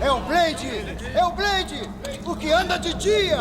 É o Blade! É o Blade! O que anda de dia!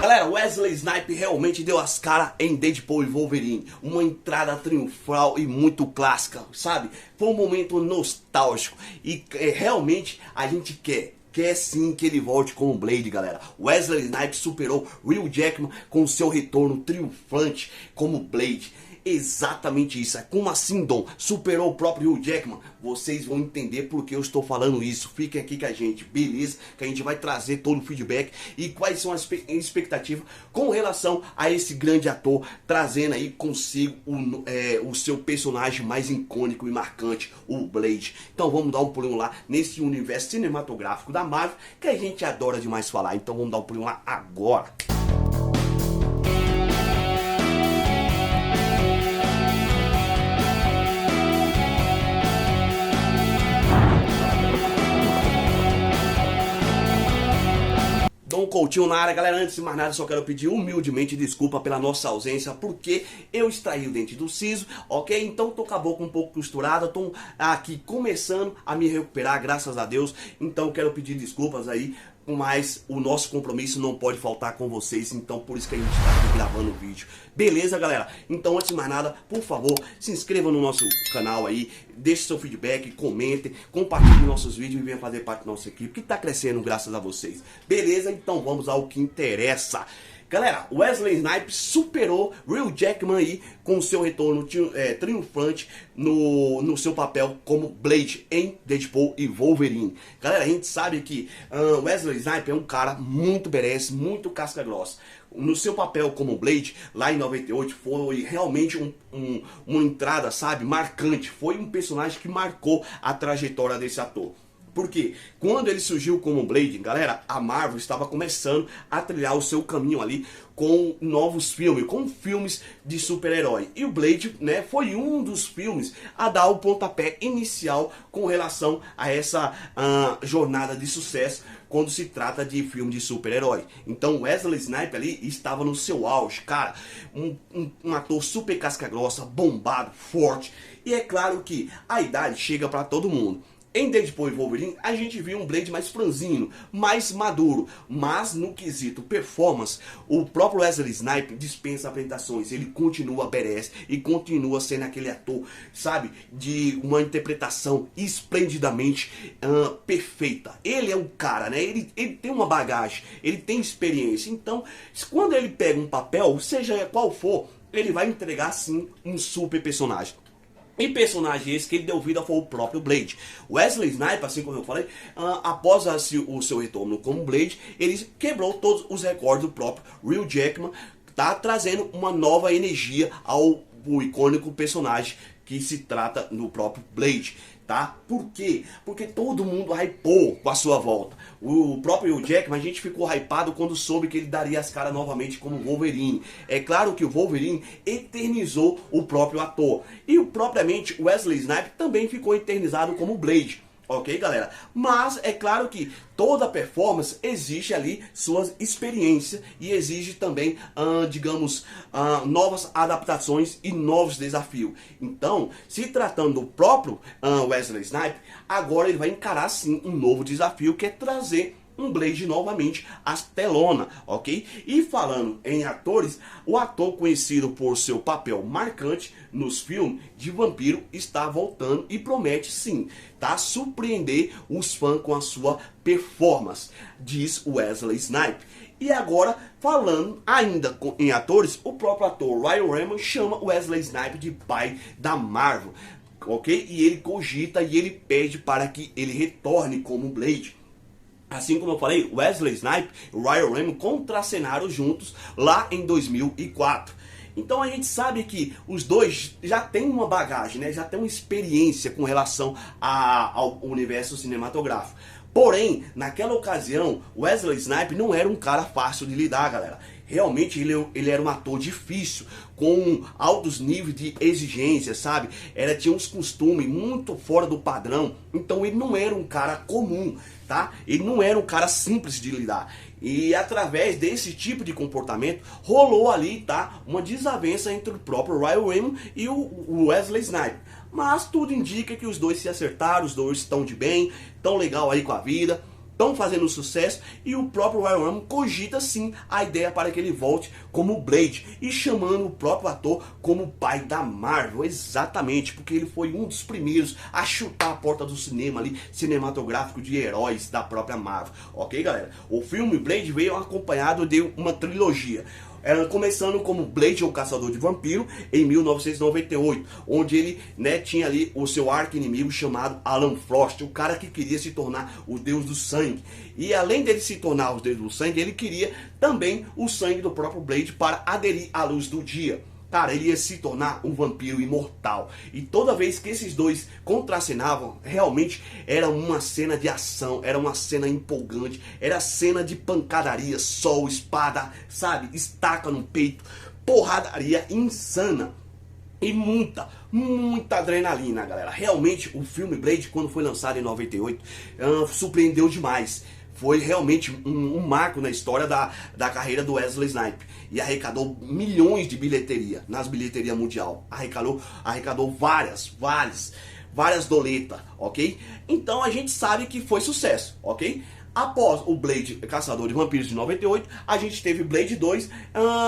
Galera, Wesley Snipes realmente deu as caras em Deadpool e Wolverine. Uma entrada triunfal e muito clássica, sabe? Foi um momento nostálgico. E realmente a gente quer sim que ele volte como Blade, galera. Wesley Snipes superou Hugh Jackman com seu retorno triunfante como Blade. Exatamente isso. Como assim, Dom? Superou o próprio Hugh Jackman? Vocês vão entender por que eu estou falando isso. Fiquem aqui com a gente, beleza? Que a gente vai trazer todo o feedback e quais são as expectativas com relação a esse grande ator, trazendo aí consigo o seu personagem mais icônico e marcante, o Blade. Então vamos dar um pulinho lá nesse universo cinematográfico da Marvel que a gente adora demais falar. Então vamos dar um pulinho lá agora. Dom Coutinho na área, galera. Antes de mais nada, só quero pedir humildemente desculpa pela nossa ausência, porque eu extraí o dente do siso, ok? Então tô com a boca um pouco costurada, tô aqui começando a me recuperar, graças a Deus. Então quero pedir desculpas aí, mas o nosso compromisso não pode faltar com vocês, então por isso que a gente está aqui gravando o vídeo. Beleza, galera? Então antes de mais nada, por favor, se inscreva no nosso canal aí, deixe seu feedback, comentem, compartilhem nossos vídeos e venha fazer parte da nossa equipe, que está crescendo graças a vocês. Beleza? Então vamos ao que interessa. Galera, Wesley Snipes superou Hugh Jackman aí com o seu retorno triunfante no seu papel como Blade em Deadpool e Wolverine. Galera, a gente sabe que Wesley Snipes é um cara muito badass, muito casca grossa. No seu papel como Blade, lá em 98, foi realmente uma entrada, sabe, marcante. Foi um personagem que marcou a trajetória desse ator. Porque quando ele surgiu como Blade, galera, a Marvel estava começando a trilhar o seu caminho ali com novos filmes, com filmes de super-herói. E o Blade, né, foi um dos filmes a dar o pontapé inicial com relação a essa jornada de sucesso quando se trata de filme de super-herói. Então Wesley Snipes ali estava no seu auge, cara, um ator super casca-grossa, bombado, forte. E é claro que a idade chega para todo mundo. Em Deadpool e Wolverine, a gente viu um Blade mais franzino, mais maduro, mas no quesito performance, o próprio Wesley Snipes dispensa apresentações. Ele continua badass e continua sendo aquele ator, sabe, de uma interpretação esplendidamente perfeita. Ele é um cara, né? Ele tem uma bagagem, ele tem experiência. Então, quando ele pega um papel, seja qual for, ele vai entregar sim um super personagem. E personagem esse que ele deu vida foi o próprio Blade. Wesley Snipes, assim como eu falei, após o seu retorno como Blade, ele quebrou todos os recordes do próprio Hugh Jackman, tá trazendo uma nova energia ao icônico personagem que se trata no próprio Blade. Tá? Por quê? Porque todo mundo hypou com a sua volta. O próprio Hugh Jackman, a gente ficou hypado quando soube que ele daria as caras novamente como Wolverine. É claro que o Wolverine eternizou o próprio ator. E propriamente Wesley Snipes também ficou eternizado como Blade. Ok, galera? Mas é claro que toda performance exige ali suas experiências e exige também, digamos, novas adaptações e novos desafios. Então, se tratando do próprio Wesley Snipes, agora ele vai encarar sim um novo desafio, que é trazer um Blade novamente às telonas, ok? E falando em atores, o ator conhecido por seu papel marcante nos filmes de vampiro está voltando e promete sim, tá, surpreender os fãs com a sua performance, diz Wesley Snipes. E agora, falando ainda em atores, o próprio ator Ryan Reynolds chama Wesley Snipes de pai da Marvel, ok? E ele cogita e ele pede para que ele retorne como Blade. Assim como eu falei, Wesley Snipes e Ryan Reynolds contracenaram juntos lá em 2004. Então a gente sabe que os dois já têm uma bagagem, né? Já têm uma experiência com relação ao universo cinematográfico. Porém, naquela ocasião, Wesley Snipes não era um cara fácil de lidar, galera. Realmente ele era um ator difícil, com altos níveis de exigência, sabe? Tinha uns costumes muito fora do padrão, então ele não era um cara comum, tá? Ele não era um cara simples de lidar. E através desse tipo de comportamento, rolou ali, tá? Uma desavença entre o próprio Ryan Reynolds e o Wesley Snipes. Mas tudo indica que os dois se acertaram, os dois estão de bem, estão legal aí com a vida, estão fazendo sucesso, e o próprio Ryan Reynolds cogita sim a ideia para que ele volte como Blade, e chamando o próprio ator como pai da Marvel, exatamente, porque ele foi um dos primeiros a chutar a porta do cinema ali, cinematográfico de heróis da própria Marvel, ok galera? O filme Blade veio acompanhado de uma trilogia. Começando como Blade, o Caçador de Vampiro, em 1998, onde ele, né, tinha ali o seu arqui-inimigo chamado Alan Frost, o cara que queria se tornar o Deus do Sangue. E além dele se tornar o Deus do Sangue, ele queria também o sangue do próprio Blade para aderir à luz do dia. Cara, ele ia se tornar um vampiro imortal. E toda vez que esses dois contracenavam, realmente era uma cena de ação, era uma cena empolgante, era cena de pancadaria, sol, espada, sabe? Estaca no peito, porradaria insana. E muita adrenalina, galera. Realmente, o filme Blade, quando foi lançado em 98, surpreendeu demais. Foi realmente um marco na história da carreira do Wesley Snipes. E arrecadou milhões de bilheteria nas bilheterias mundial. Arrecadou várias doletas, ok? Então a gente sabe que foi sucesso, ok? Após o Blade Caçador de Vampiros de 98, a gente teve Blade 2,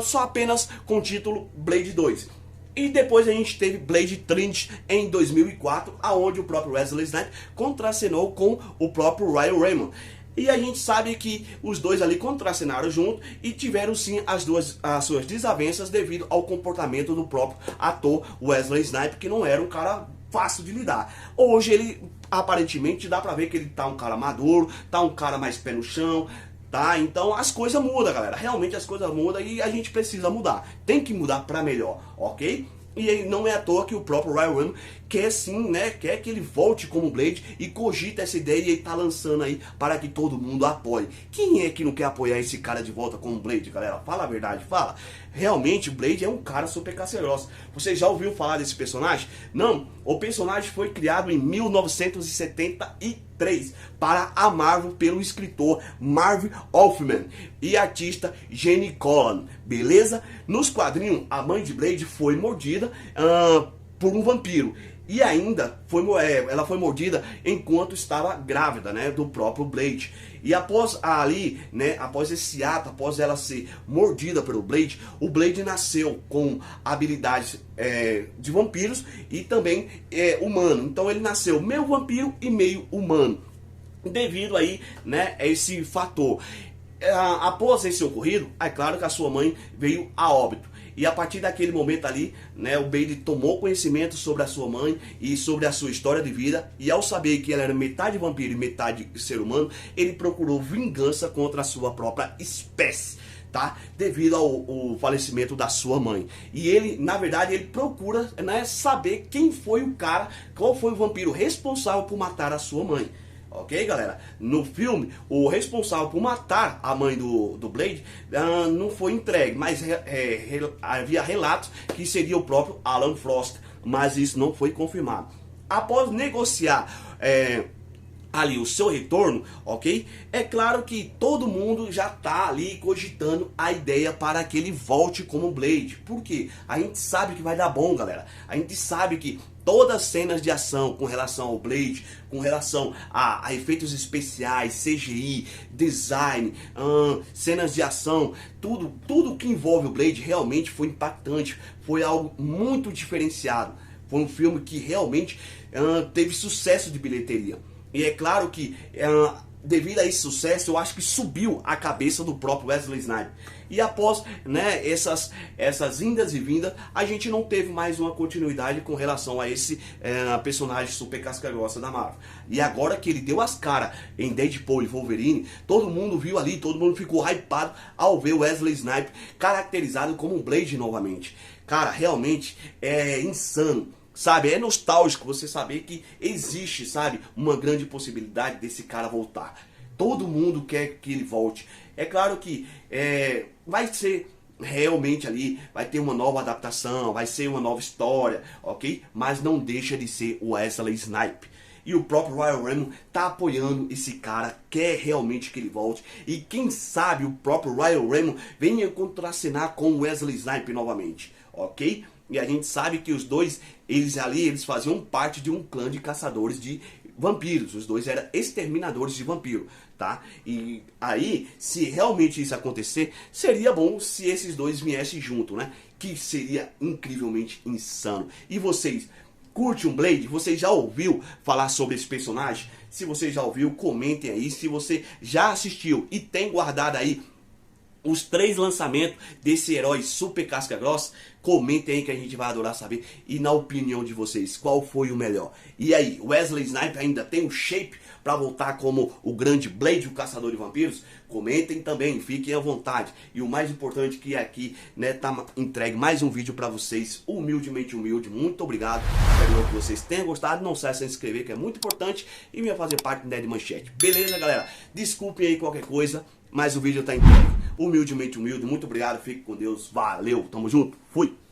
só apenas com o título Blade 2. E depois a gente teve Blade Trinity em 2004, aonde o próprio Wesley Snipes contracenou com o próprio Ryan Reynolds. E a gente sabe que os dois ali contracenaram junto e tiveram sim as suas desavenças devido ao comportamento do próprio ator Wesley Snipes, que não era um cara fácil de lidar. Hoje ele aparentemente dá pra ver que ele tá um cara maduro, tá um cara mais pé no chão, tá? Então as coisas mudam, galera. Realmente as coisas mudam e a gente precisa mudar. Tem que mudar pra melhor, ok? E não é à toa que o próprio Ryan Reynolds quer sim, né? Quer que ele volte como Blade e cogita essa ideia e ele tá lançando aí para que todo mundo apoie. Quem é que não quer apoiar esse cara de volta como Blade, galera? Fala a verdade, fala. Realmente o Blade é um cara super casca-grossa. Você já ouviu falar desse personagem? Não, o personagem foi criado em 1973 para a Marvel pelo escritor Marv Wolfman e artista Jenny Collan, beleza? Nos quadrinhos, a mãe de Blade foi mordida por um vampiro. E ainda ela foi mordida enquanto estava grávida, né, do próprio Blade. E após ali, né, após esse ato, após ela ser mordida pelo Blade, o Blade nasceu com habilidades de vampiros e também humano. Então ele nasceu meio vampiro e meio humano. Devido aí, né, a esse fator. Após esse ocorrido, é claro que a sua mãe veio a óbito. E a partir daquele momento ali, né, o Blade tomou conhecimento sobre a sua mãe e sobre a sua história de vida. E ao saber que ela era metade vampiro e metade ser humano, ele procurou vingança contra a sua própria espécie, tá? Devido ao falecimento da sua mãe. E ele, na verdade, ele procura, né, saber quem foi o cara, qual foi o vampiro responsável por matar a sua mãe. Ok, galera? No filme, o responsável por matar a mãe do Blade não foi entregue, mas havia relatos que seria o próprio Alan Frost, mas isso não foi confirmado. Após negociar ali o seu retorno, ok? É claro que todo mundo já tá ali cogitando a ideia para que ele volte como Blade. Por quê? A gente sabe que vai dar bom, galera. A gente sabe que todas as cenas de ação com relação ao Blade, com relação a efeitos especiais, CGI, design, cenas de ação, tudo que envolve o Blade realmente foi impactante. Foi algo muito diferenciado. Foi um filme que realmente teve sucesso de bilheteria. E é claro que, devido a esse sucesso, eu acho que subiu a cabeça do próprio Wesley Snipes. E após, né, essas indas e vindas, a gente não teve mais uma continuidade com relação a esse personagem super casca-grossa da Marvel. E agora que ele deu as caras em Deadpool e Wolverine, todo mundo viu ali, todo mundo ficou hypado ao ver Wesley Snipes caracterizado como um Blade novamente. Cara, realmente é insano. Sabe, é nostálgico você saber que existe, sabe, uma grande possibilidade desse cara voltar. Todo mundo quer que ele volte. É claro que vai ser realmente ali, vai ter uma nova adaptação, vai ser uma nova história, ok? Mas não deixa de ser o Wesley Snipes. E o próprio Ryan Reynolds tá apoiando esse cara, quer realmente que ele volte. E quem sabe o próprio Ryan Reynolds venha contracenar com o Wesley Snipes novamente, ok? E a gente sabe que os dois, eles faziam parte de um clã de caçadores de vampiros. Os dois eram exterminadores de vampiro, tá? E aí, se realmente isso acontecer, seria bom se esses dois viessem junto, né? Que seria incrivelmente insano. E vocês, curte um Blade? Você já ouviu falar sobre esse personagem? Se você já ouviu, comentem aí. Se você já assistiu e tem guardado aí os 3 lançamentos desse herói super casca grossa, comentem aí que a gente vai adorar saber. E na opinião de vocês, qual foi o melhor? E aí, Wesley Snipes ainda tem um shape para voltar como o grande Blade, o caçador de vampiros? Comentem também, fiquem à vontade. E o mais importante que aqui, né, tá entregue mais um vídeo para vocês, humildemente humilde. Muito obrigado, espero que vocês tenham gostado. Não se esqueça de se inscrever, que é muito importante, e venha fazer parte do Nerd Manchete. Beleza, galera? Desculpem aí qualquer coisa, mas o vídeo tá entregue. Humildemente humilde, muito obrigado, fique com Deus, valeu, tamo junto, fui!